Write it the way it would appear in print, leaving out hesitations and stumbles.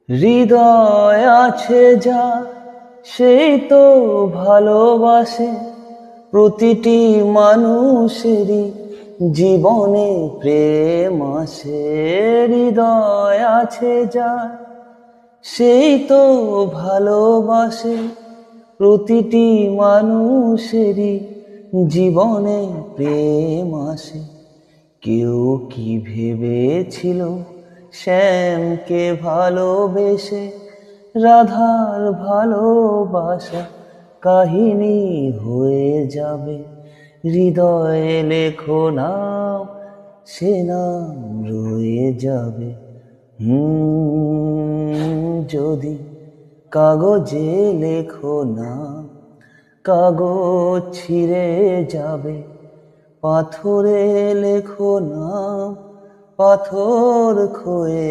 হৃদয় আছে যা সেই তো ভালোবাসে, প্রতিটি মানুষেরই জীবনে প্রেম আসে। হৃদয় আছে যা সেই তো ভালোবাসে, প্রতিটি মানুষেরই জীবনে প্রেম আসে। কেউ কি ভেবেছিল শ্যামকে ভালোবেসে রাধার ভালোবাসা কাহিনী হয়ে যাবে। হৃদয়ে লেখো নাম, সে নাম রয়ে যাবে। যদি কাগজে লেখো না, কাগজ ছিঁড়ে যাবে। পাথরে লেখো না, পাথর ক্ষয়ে